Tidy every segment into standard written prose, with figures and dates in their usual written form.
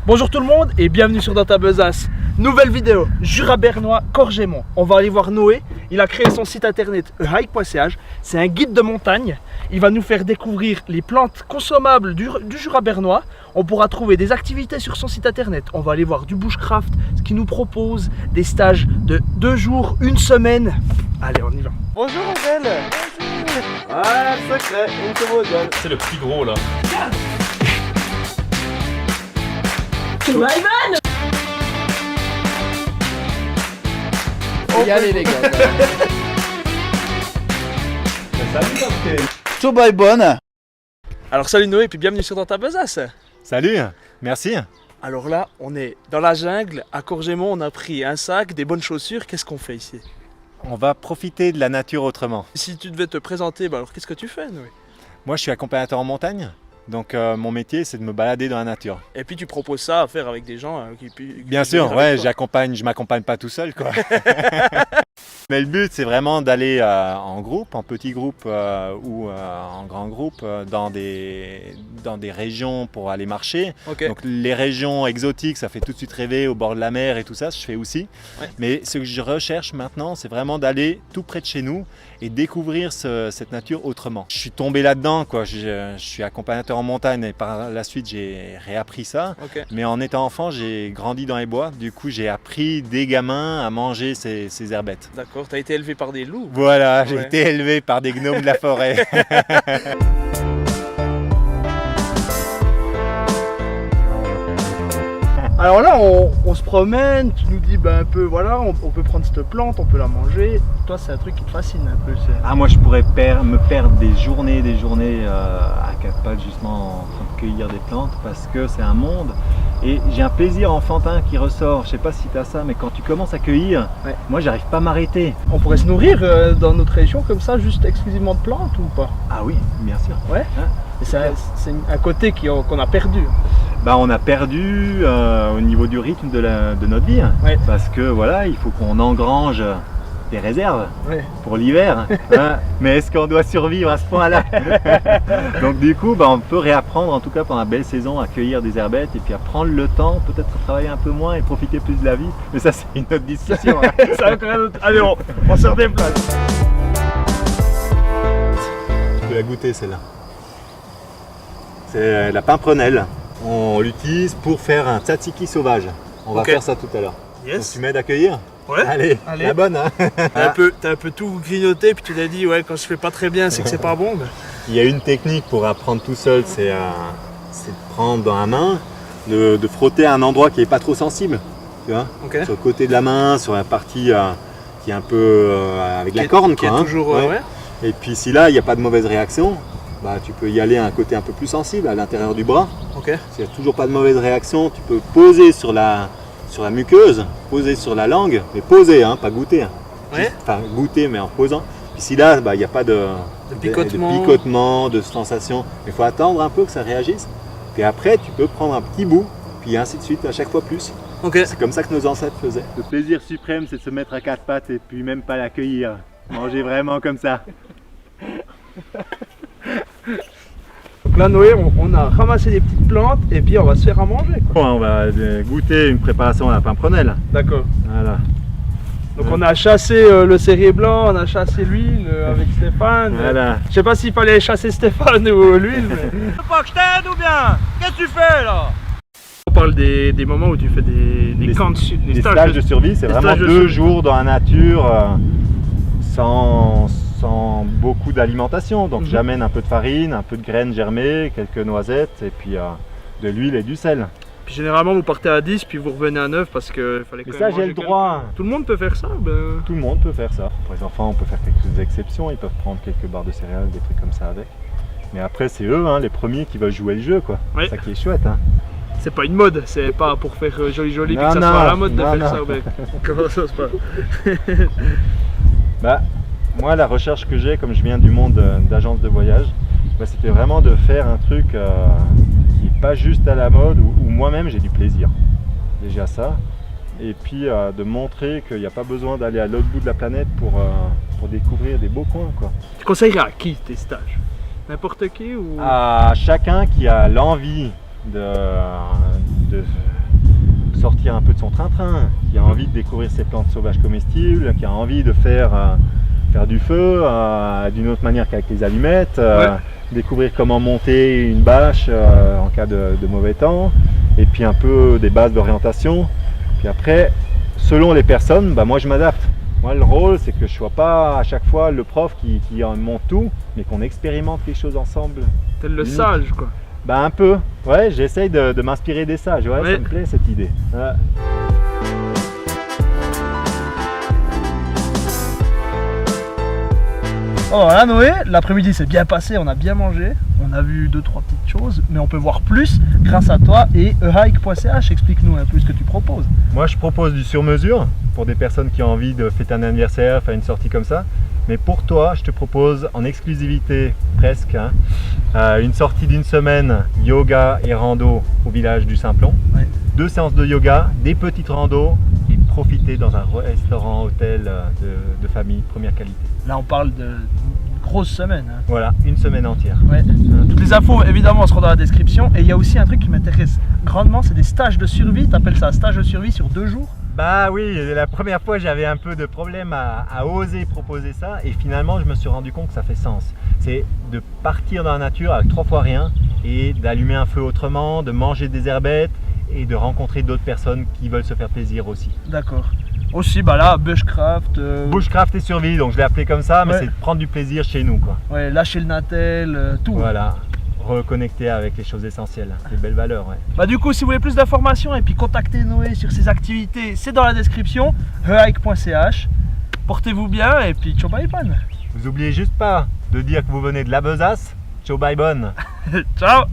Bonjour tout le monde et bienvenue sur Dans ta besace. Nouvelle vidéo, Jura bernois, Corgémont. On va aller voir Noé, il a créé son site internet hike.ch. C'est un guide de montagne. Il va nous faire découvrir les plantes consommables du Jura bernois. On pourra trouver des activités sur son site internet. On va aller voir du bushcraft, ce qu'il nous propose, des stages de 2 jours, 1 semaine. Allez, on y va. Bonjour Angèle. Bonjour. Ah, secret, une toboggan. C'est le petit gros là. C'est Ivan. Y aller les gars. Salut. Tout bonne. Alors salut Noé et puis bienvenue sur Dans ta besace. Salut, merci. Alors là, on est dans la jungle, à Corgémont, on a pris un sac, des bonnes chaussures. Qu'est-ce qu'on fait ici? On va profiter de la nature autrement. Si tu devais te présenter, alors qu'est-ce que tu fais, Noé? Moi, je suis accompagnateur en montagne. Donc mon métier, c'est de me balader dans la nature. Et puis tu proposes ça à faire avec des gens qui Bien sûr, ouais, je m'accompagne pas tout seul, quoi. Mais le but, c'est vraiment d'aller en groupe, en petit groupe ou en grand groupe, dans des régions pour aller marcher. Okay. Donc les régions exotiques, ça fait tout de suite rêver, au bord de la mer et tout ça, je fais aussi. Ouais. Mais ce que je recherche maintenant, c'est vraiment d'aller tout près de chez nous et découvrir cette nature autrement. Je suis tombé là-dedans, quoi. Je suis accompagnateur en montagne et par la suite, j'ai réappris ça. Okay. Mais en étant enfant, j'ai grandi dans les bois. Du coup, j'ai appris des gamins à manger ces herbettes. D'accord, tu as été élevé par des loups? Voilà, j'ai été élevé par des gnomes de la forêt. Alors là, on se promène, tu nous dis un peu, voilà, on peut prendre cette plante, on peut la manger. Toi, c'est un truc qui te fascine un peu. Ah, moi, je pourrais me perdre des journées à quatre pattes justement en train de cueillir des plantes parce que c'est un monde. Et j'ai un plaisir enfantin qui ressort. Je sais pas si tu as ça, mais quand tu commences à cueillir, ouais. Moi, j'arrive pas à m'arrêter. On pourrait se nourrir dans notre région comme ça, juste exclusivement de plantes ou pas? Ah oui, bien sûr. Ouais. Hein, c'est un côté qu'on a perdu. Bah, on a perdu au niveau du rythme de notre vie, ouais. Parce que voilà, il faut qu'on engrange des réserves, ouais, pour l'hiver, hein. Mais est-ce qu'on doit survivre à ce point-là? Donc du coup, on peut réapprendre en tout cas pendant la belle saison à cueillir des herbettes et puis à prendre le temps, peut-être travailler un peu moins et profiter plus de la vie. Mais ça, c'est une autre discussion. Hein. Allez, on sort des places. Tu peux la goûter celle-là. C'est la pimprenelle. On l'utilise pour faire un tzatziki sauvage. On va faire ça tout à l'heure. Yes. Donc, tu m'aides à cueillir? Ouais. Allez, la bonne. Hein. T'as un peu tout grignoté, puis tu t'as dit, ouais, quand je fais pas très bien, c'est que c'est pas bon. Mais... Il y a une technique pour apprendre tout seul, c'est de prendre dans la main, de frotter à un endroit qui est pas trop sensible. Tu vois, okay. Sur le côté de la main, sur la partie qui est un peu avec la corne. Qui est toujours, ouais. Et puis si là, il n'y a pas de mauvaise réaction, tu peux y aller à un côté un peu plus sensible, à l'intérieur du bras. Okay. S'il n'y a toujours pas de mauvaise réaction, tu peux poser sur la muqueuse, poser sur la langue, mais poser, hein, pas goûter. Hein. Ouais. Enfin, goûter, mais en posant. Puis si là, il n'y a pas de picotement, de sensation, il faut attendre un peu que ça réagisse. Puis après, tu peux prendre un petit bout, puis ainsi de suite, à chaque fois plus. Okay. C'est comme ça que nos ancêtres faisaient. Le plaisir suprême, c'est de se mettre à 4 pattes et puis même pas l'accueillir. Manger vraiment comme ça. Donc là, Noé, on a ramassé des petites plantes et puis on va se faire à manger, quoi. On va goûter une préparation à la pimprenelle. D'accord. Voilà. Donc on a chassé le cérier blanc, on a chassé l'huile avec Stéphane. Voilà. Je sais pas s'il fallait chasser Stéphane ou l'huile. Mais... Tu veux pas que je t'aide ou bien? Qu'est-ce que tu fais là? On parle des moments où tu fais des stages de survie. C'est vraiment 2 jours dans la nature sans beaucoup d'alimentation. Donc j'amène un peu de farine, un peu de graines germées, quelques noisettes et puis de l'huile et du sel. Puis généralement vous partez à 10 puis vous revenez à 9 parce qu'il fallait quand même manger. Ça j'ai le droit. Tout le monde peut faire ça? Tout le monde peut faire ça. Pour les enfants on peut faire quelques exceptions, ils peuvent prendre quelques barres de céréales, des trucs comme ça avec. Mais après c'est eux, hein, les premiers qui veulent jouer le jeu, quoi. Ouais. C'est ça qui est chouette. Hein. C'est pas une mode, c'est pas pour faire joli puis que ça soit à la mode de faire ça. Comment ça se passe? Moi, la recherche que j'ai, comme je viens du monde d'agence de voyage, c'était vraiment de faire un truc qui n'est pas juste à la mode, où moi-même j'ai du plaisir. Déjà ça. Et puis de montrer qu'il n'y a pas besoin d'aller à l'autre bout de la planète pour découvrir des beaux coins, quoi. Tu conseillerais à qui tes stages? N'importe qui ou... À chacun qui a l'envie de sortir un peu de son train-train, qui a envie de découvrir ces plantes sauvages comestibles, qui a envie de faire du feu d'une autre manière qu'avec les allumettes, découvrir comment monter une bâche en cas de mauvais temps, et puis un peu des bases d'orientation. Puis après, selon les personnes, moi je m'adapte. Moi le rôle c'est que je ne sois pas à chaque fois le prof qui en monte tout, mais qu'on expérimente quelque chose ensemble. Tel le sage quoi. Un peu, ouais, j'essaye de m'inspirer des sages, ça me plaît cette idée. Oh voilà Noé, l'après-midi s'est bien passé, on a bien mangé, on a vu 2-3 petites choses, mais on peut voir plus grâce à toi et ehike.ch. Explique-nous un peu ce que tu proposes. Moi je propose du sur-mesure pour des personnes qui ont envie de fêter un anniversaire, faire une sortie comme ça. Mais pour toi, je te propose en exclusivité presque une sortie d'une semaine yoga et rando au village du Simplon. 2 séances de yoga, des petites randos et profiter dans un restaurant, hôtel de famille, première qualité. Là on parle de grosse semaine. Voilà, une semaine entière. Toutes les infos évidemment seront dans la description. Et il y a aussi un truc qui m'intéresse grandement, c'est des stages de survie. Tu appelles ça un stage de survie sur 2 jours? Bah oui, la première fois j'avais un peu de problème à oser proposer ça, et finalement je me suis rendu compte que ça fait sens. C'est de partir dans la nature avec 3 fois rien et d'allumer un feu autrement, de manger des herbettes et de rencontrer d'autres personnes qui veulent se faire plaisir aussi. D'accord. Aussi là, bushcraft. Bushcraft et survie, donc je l'ai appelé comme ça, mais c'est de prendre du plaisir chez nous quoi. Ouais, lâcher le natel, tout. Voilà. Reconnecter avec les choses essentielles, des belles valeurs. Du coup, si vous voulez plus d'informations et puis contacter Noé sur ses activités, c'est dans la description, ehike.ch. Portez-vous bien et puis ciao bye bonne. Vous oubliez juste pas de dire que vous venez de la Besace. Ciao bye bonne. Ciao.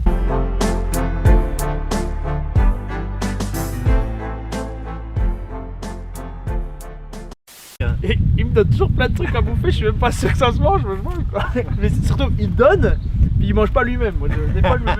Et il me donne toujours plein de trucs à bouffer, je suis même pas sûr que ça se mange, moi je mange quoi. Mais surtout il donne, puis il mange pas lui-même, moi je n'ai pas lui-même.